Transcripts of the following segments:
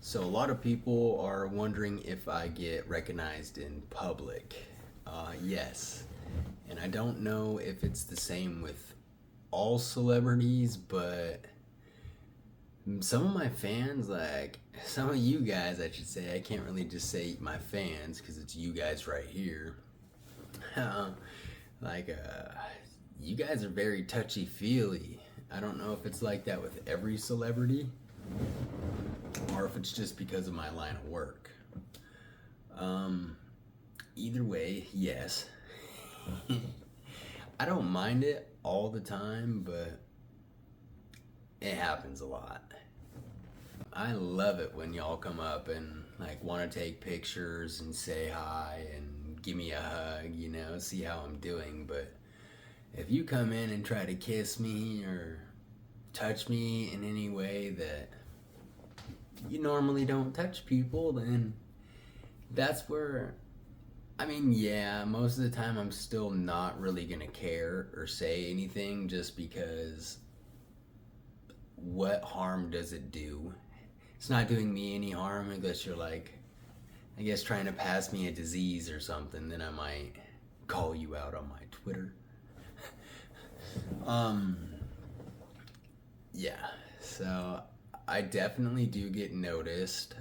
So a lot of people are wondering if I get recognized in public. Yes. And I don't know if it's the same with all celebrities, but some of my fans, like some of you guys, I should say, I can't really just say my fans because it's you guys right here. like, you guys are very touchy feely. I don't know if it's like that with every celebrity or if it's just because of my line of work. Um, Either way, yes. I don't mind it all the time, but it happens a lot. I love it when y'all come up and like want to take pictures and say hi and give me a hug, see how I'm doing. But if you come in and try to kiss me or touch me in any way that you normally don't touch people, then that's where yeah, most of the time I'm still not really gonna care or say anything just because what harm does it do? It's not doing me any harm unless you're like, I guess, trying to pass me a disease or something, then I might call you out on my Twitter. um, yeah, so I definitely do get noticed.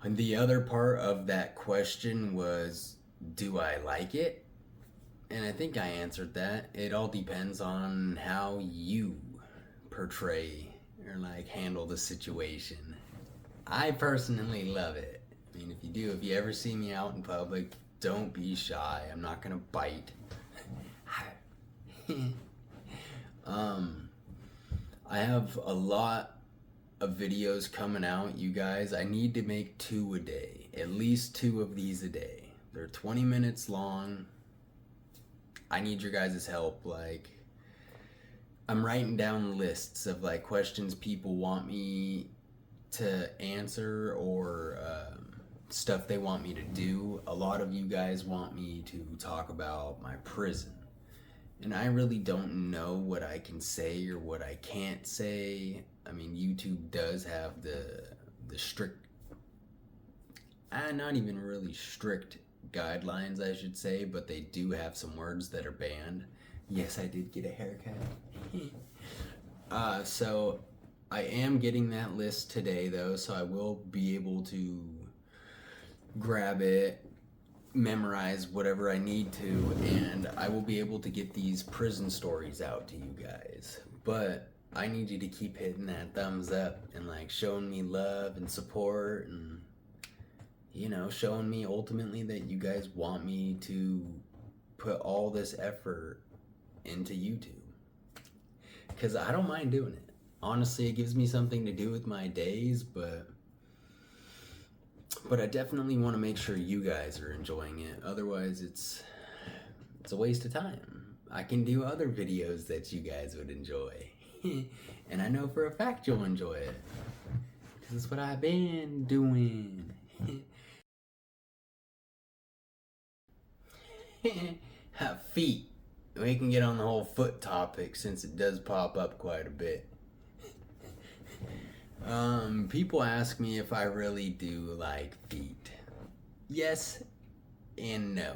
And the other part of that question was, do I like it? And I think I answered that. It all depends on how you portray or like handle the situation. I personally love it. I mean, if you ever see me out in public, don't be shy. I'm not gonna bite. um, I have a lot of videos coming out, you guys. I need to make 2 a day, at least 2 of these a day. They're 20 minutes long. I need your guys' help. Like, I'm writing down lists of like questions people want me to answer or stuff they want me to do. A lot of you guys want me to talk about my prison. And I really don't know what I can say or what I can't say. I mean, YouTube does have the strict, not even really strict guidelines, I should say, but they do have some words that are banned. Yes, I did get a haircut. So I am getting that list today, though, so I will be able to grab it, memorize whatever I need to, and I will be able to get these prison stories out to you guys. But I need you to keep hitting that thumbs up and like showing me love and support and showing me ultimately that you guys want me to put all this effort into YouTube. Cuz I don't mind doing it. Honestly, it gives me something to do with my days, but I definitely want to make sure you guys are enjoying it. Otherwise, it's a waste of time. I can do other videos that you guys would enjoy. And I know for a fact you'll enjoy it. Because it's what I've been doing. Feet. We can get on the whole foot topic since it does pop up quite a bit. People ask me if I really do like feet. Yes and no.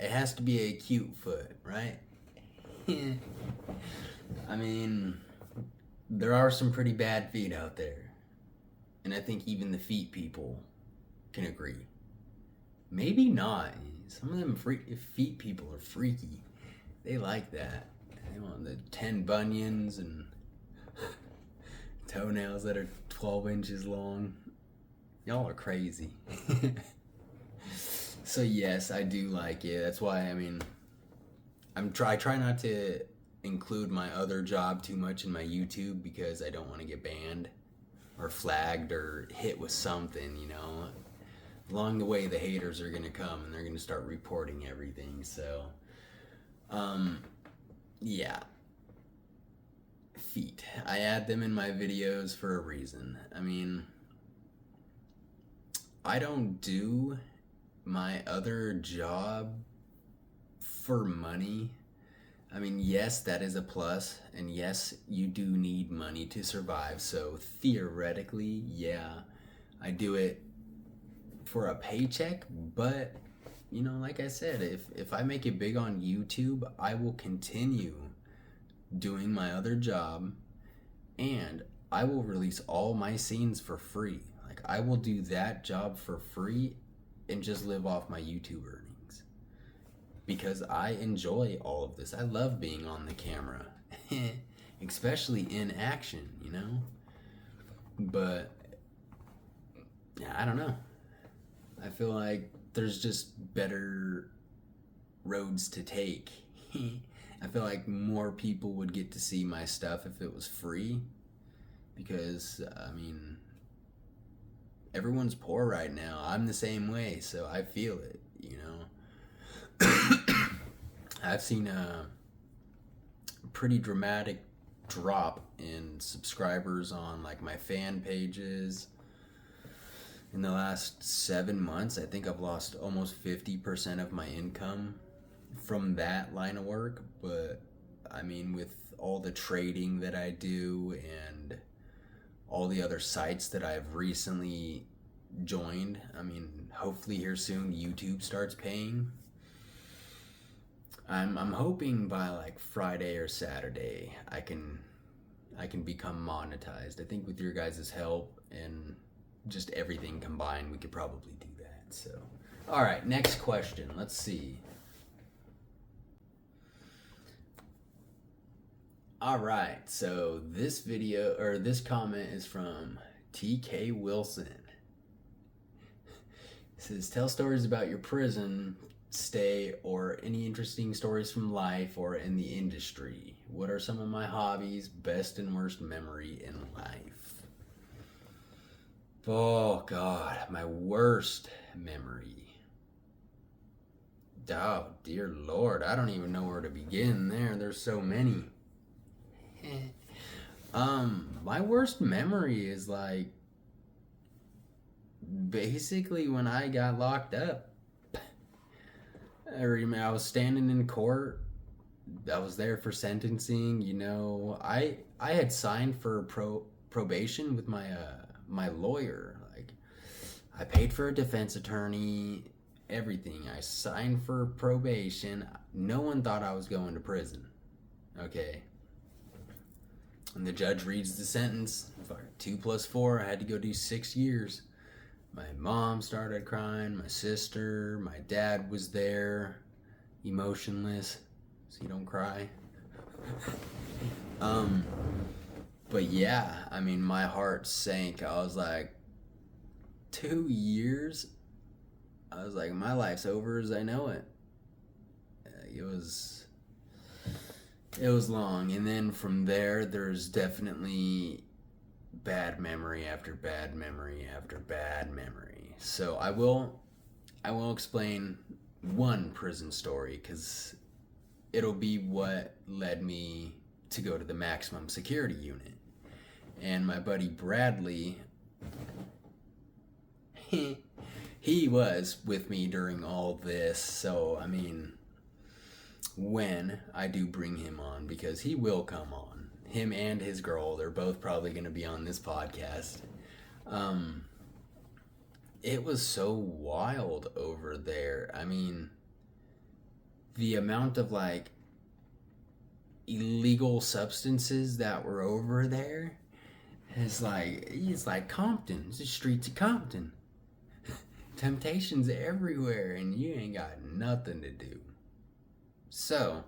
It has to be a cute foot, right? I mean, there are some pretty bad feet out there. And I think even the feet people can agree. Maybe not. Some of them feet people are freaky. They like that. They want the 10 bunions and toenails that are 12 inches long. Y'all are crazy. So yes, I do like it. That's why I try not to include my other job too much in my YouTube because I don't want to get banned or flagged or hit with something. Along the way, the haters are gonna come and they're gonna start reporting everything. So, yeah, feet. I add them in my videos for a reason. I mean, I don't do my other job for money. I mean, yes, that is a plus, and yes, you do need money to survive. So theoretically, yeah, I do it for a paycheck, but like I said, if I make it big on YouTube, I will continue doing my other job, and I will release all my scenes for free. Like, I will do that job for free and just live off my YouTube earnings because I enjoy all of this. I love being on the camera, especially in action. But I don't know. I feel like there's just better roads to take. I feel like more people would get to see my stuff if it was free because, I mean, everyone's poor right now. I'm the same way, so I feel it. I've seen a pretty dramatic drop in subscribers on like my fan pages. In the last 7 months, I think I've lost almost 50% of my income from that line of work. But I mean, with all the trading that I do and all the other sites that I've recently joined, I mean, hopefully here soon YouTube starts paying. I'm hoping by like Friday or Saturday I can become monetized. I think with your guys' help and just everything combined, we could probably do that. So, all right, next question. Let's see. All right, so this comment is from TK Wilson. It says, tell stories about your prison stay or any interesting stories from life or in the industry. What are some of my hobbies, best and worst memory in life? Oh God, my worst memory. Oh dear Lord, I don't even know where to begin there. There's so many. My worst memory is like basically when I got locked up. I remember I was standing in court. I was there for sentencing. I had signed for probation with my lawyer. Like, I paid for a defense attorney, everything. I signed for probation. No one thought I was going to prison. Okay. And the judge reads the sentence. 2 + 4. I had to go do 6 years. My mom started crying. My sister. My dad was there, emotionless, so you don't cry. But yeah, I mean, my heart sank. I was like, 2 years? I was like, my life's over as I know it. It was long. And then from there, there's definitely bad memory after bad memory after bad memory. So I will explain one prison story because it'll be what led me to go to the maximum security unit. And my buddy Bradley, he was with me during all this. So, I mean, when I do bring him on, because he will come on, him and his girl, they're both probably going to be on this podcast. It was so wild over there. I mean, the amount of like illegal substances that were over there is like, it's like Compton. It's the streets of Compton. Temptation's everywhere and you ain't got nothing to do. So,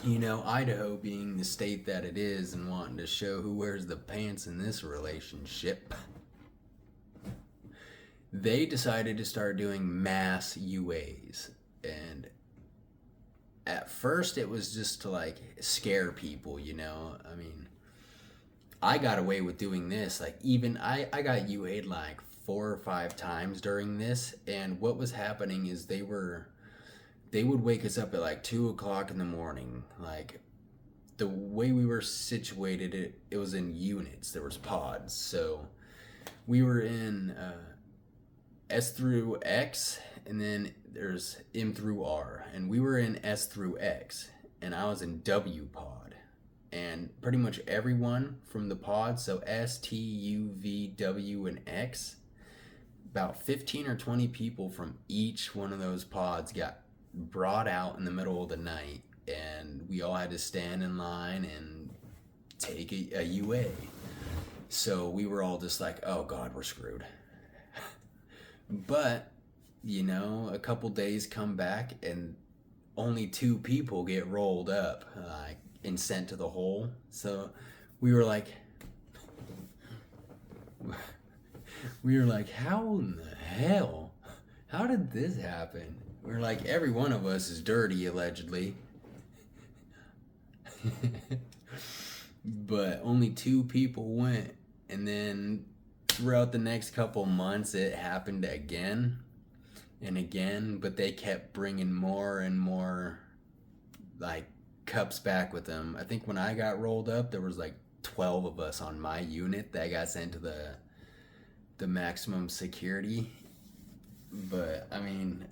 Idaho being the state that it is and wanting to show who wears the pants in this relationship, they decided to start doing mass UAs. And at first it was just to like scare people, I mean, I got away with doing this. Like, even I got UA'd like 4 or 5 times during this. And what was happening is they would wake us up at like 2 o'clock in the morning. Like, the way we were situated, it was in units. There was pods. So we were in S through X, and then there's M through R, and we were in S through X, and I was in W pod. And pretty much everyone from the pod, so S, T, U, V, W, and X, about 15 or 20 people from each one of those pods got brought out in the middle of the night, and we all had to stand in line and take a UA. So we were all just like, oh God, we're screwed. But, you know, a couple days come back and only 2 people get rolled up and sent to the hole. So we were like, how in the hell? How did this happen? We're like, every one of us is dirty, allegedly. But only 2 people went. And then throughout the next couple months, it happened again and again. But they kept bringing more and more, like, cups back with them. I think when I got rolled up, there was like 12 of us on my unit that got sent to the maximum security. But I mean,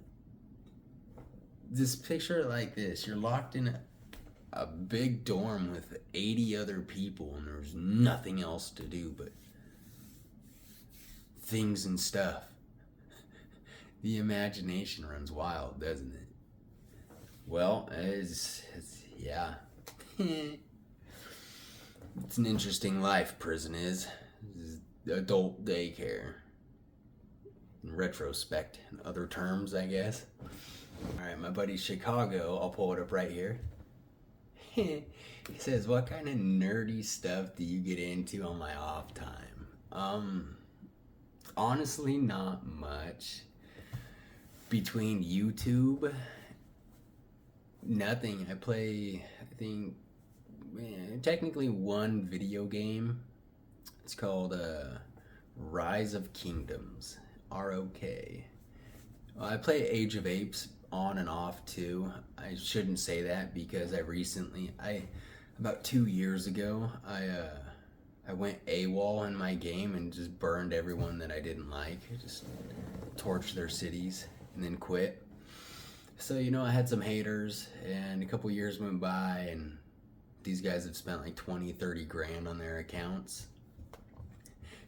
just picture it like this: you're locked in a big dorm with 80 other people, and there's nothing else to do but things and stuff. The imagination runs wild, doesn't it? Well, it's yeah. It's an interesting life, prison is. This is adult daycare. In retrospect, in other terms, I guess. Alright, my buddy Chicago, I'll pull it up right here. He says, what kind of nerdy stuff do you get into on my off time? Honestly, not much. Between YouTube, nothing. I play, I think, technically one video game. It's called Rise of Kingdoms, ROK. I play Age of Apes on and off too. I shouldn't say that because about 2 years ago, I went AWOL in my game and just burned everyone that I didn't like. I just torched their cities and then quit. So, you know, I had some haters, and a couple years went by, and these guys have spent like 20, 30 grand on their accounts.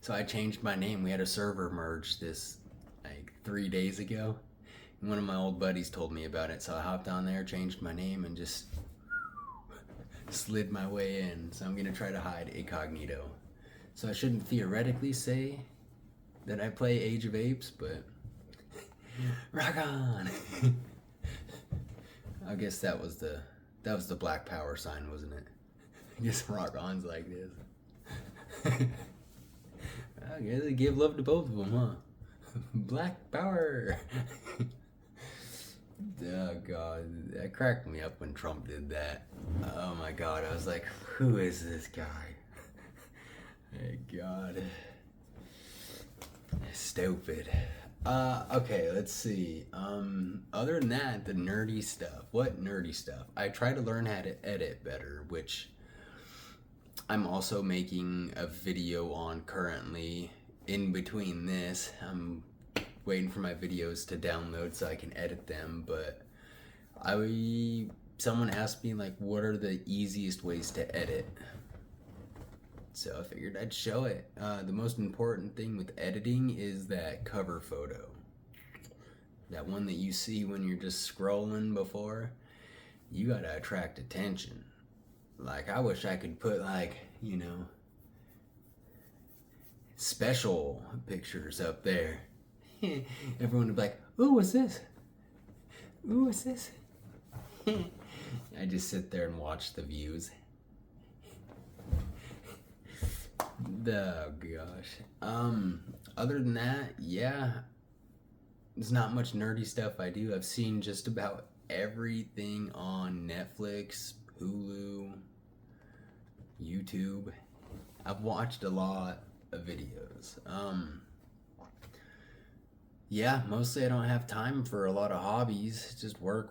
So I changed my name. We had a server merge this like 3 days ago. And one of my old buddies told me about it, so I hopped on there, changed my name, and just slid my way in. So I'm gonna try to hide incognito. So I shouldn't theoretically say that I play Age of Apes, but rock on. I guess that was the Black Power sign, wasn't it? I guess rock on's like this. I guess they give love to both of them, huh? Black Power. Oh God, that cracked me up when Trump did that. Oh my God, I was like, who is this guy? Hey God, stupid. Okay, let's see. Other than that, the nerdy stuff. What nerdy stuff? I try to learn how to edit better, which I'm also making a video on currently. In between this, I'm waiting for my videos to download so I can edit them, but someone asked me, like, what are the easiest ways to edit? So I figured I'd show it. The most important thing with editing is that cover photo. That one that you see when you're just scrolling before. You gotta attract attention. Like, I wish I could put, like, you know, special pictures up there. Everyone would be like, ooh, what's this? Ooh, what's this? I just sit there and watch the views. Oh gosh. Other than that, yeah, there's not much nerdy stuff I do. I've seen just about everything on Netflix, Hulu, YouTube. I've watched a lot of videos. Yeah, mostly I don't have time for a lot of hobbies. Just work.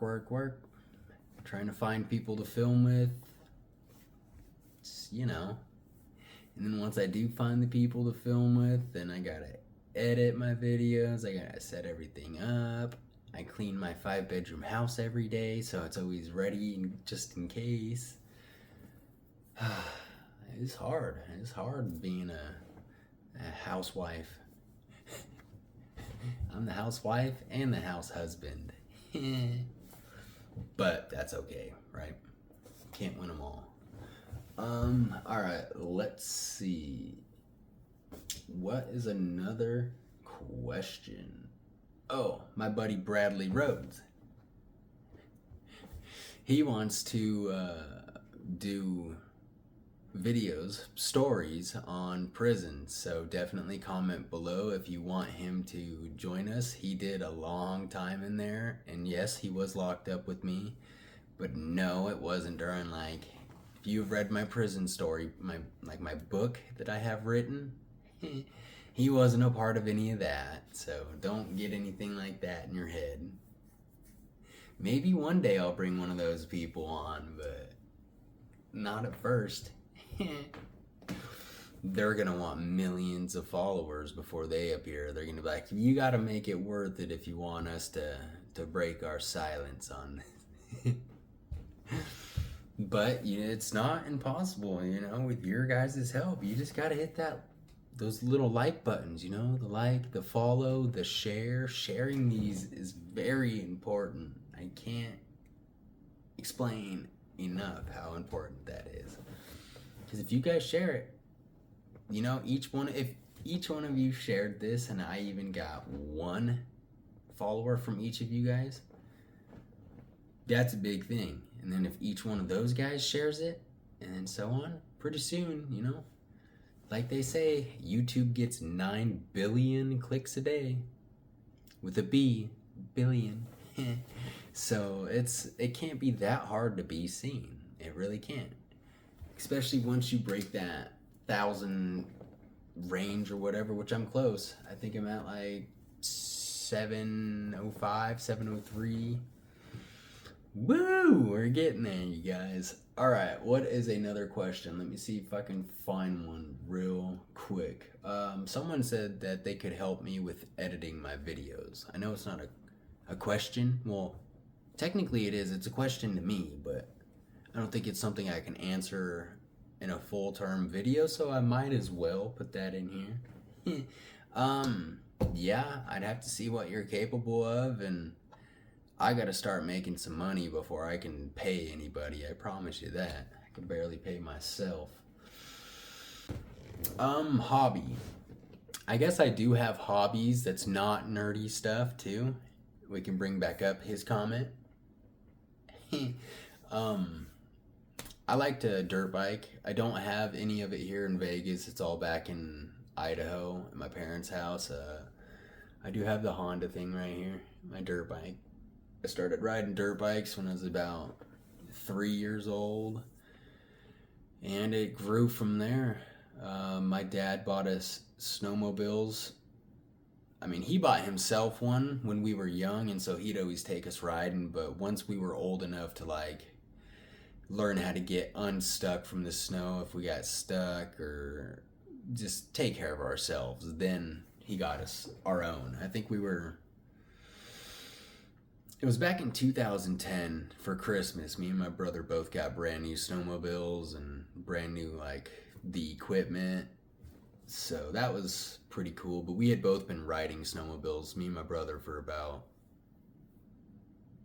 Trying to find people to film with. It's, you know. And then once I do find the people to film with, then I gotta edit my videos. I gotta set everything up. I clean my 5-bedroom house every day, so it's always ready just in case. It's hard. It's hard being a housewife. I'm the housewife and the house husband. But that's okay, right? Can't win them all. Alright, let's see. What is another question? Oh, my buddy Bradley Rhodes. He wants to do videos, stories on prisons, so definitely comment below if you want him to join us. He did a long time in there, and yes, he was locked up with me, but no, it wasn't during, like, if you've read my prison story, my book that I have written, he wasn't a part of any of that, so don't get anything like that in your head. Maybe one day I'll bring one of those people on, but not at first. They're gonna want millions of followers before they appear. They're gonna be like, you gotta make it worth it if you want us to break our silence on this. But it's not impossible, with your guys' help. You just gotta hit those little like buttons, the like, the follow, the share. Sharing these is very important. I can't explain enough how important that is. Because if you guys share it, if each one of you shared this and I even got one follower from each of you guys, that's a big thing. And then if each one of those guys shares it, and then so on, pretty soon, like they say, YouTube gets 9 billion clicks a day. With a B, billion. So it can't be that hard to be seen. It really can't. Especially once you break that 1,000 range or whatever, which I'm close. I think I'm at like 705, 703. Woo! We're getting there, you guys. Alright, what is another question? Let me see if I can find one real quick. Someone said that they could help me with editing my videos. I know it's not a question. Well, technically it is. It's a question to me, but I don't think it's something I can answer in a full-term video, so I might as well put that in here. Yeah, I'd have to see what you're capable of, and I gotta start making some money before I can pay anybody. I promise you that. I can barely pay myself. Hobby. I guess I do have hobbies that's not nerdy stuff, too. We can bring back up his comment. I like to dirt bike. I don't have any of it here in Vegas. It's all back in Idaho at my parents' house. I do have the Honda thing right here, my dirt bike. I started riding dirt bikes when I was about 3 years old, and it grew from there. My dad bought us snowmobiles. I mean, he bought himself one when we were young, and so he'd always take us riding, but once we were old enough to learn how to get unstuck from the snow if we got stuck, or just take care of ourselves, then he got us our own. I think it was back in 2010 for Christmas. Me and my brother both got brand new snowmobiles and brand new, the equipment. So that was pretty cool. But we had both been riding snowmobiles, me and my brother, for about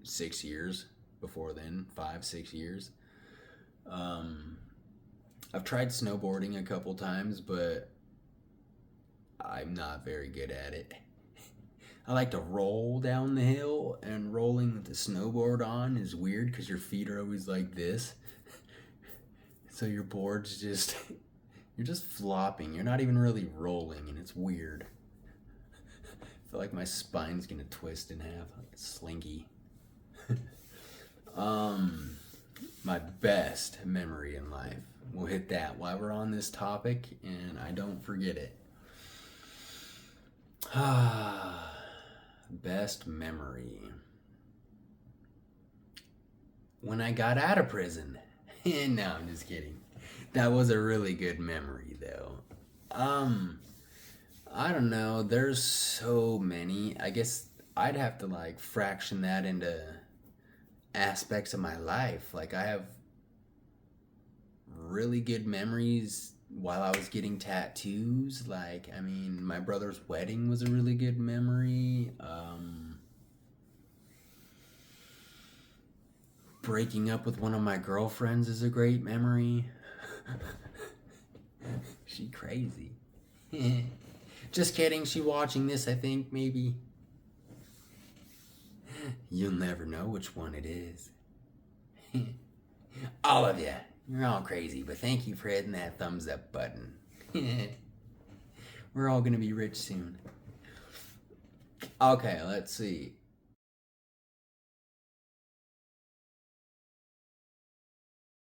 6 years before then, 5-6 years. I've tried snowboarding a couple times, but I'm not very good at it. I like to roll down the hill, and rolling with the snowboard on is weird because your feet are always like this. So your board's just, you're just flopping. You're not even really rolling, and it's weird. I feel like my spine's gonna twist in half like a slinky. My best memory in life. We'll hit that while we're on this topic, and I don't forget it. Best memory. When I got out of prison. No, I'm just kidding. That was a really good memory, though. I don't know. There's so many. I guess I'd have to like fraction that into aspects of my life. Like I have really good memories while I was getting tattoos. Like, I mean, my brother's wedding was a really good memory. Breaking up with one of my girlfriends is a great memory. She crazy. Just kidding. She watching this, I think, maybe. You'll never know which one it is. All of you. You're all crazy, but thank you for hitting that thumbs up button. We're all gonna be rich soon. Okay, let's see.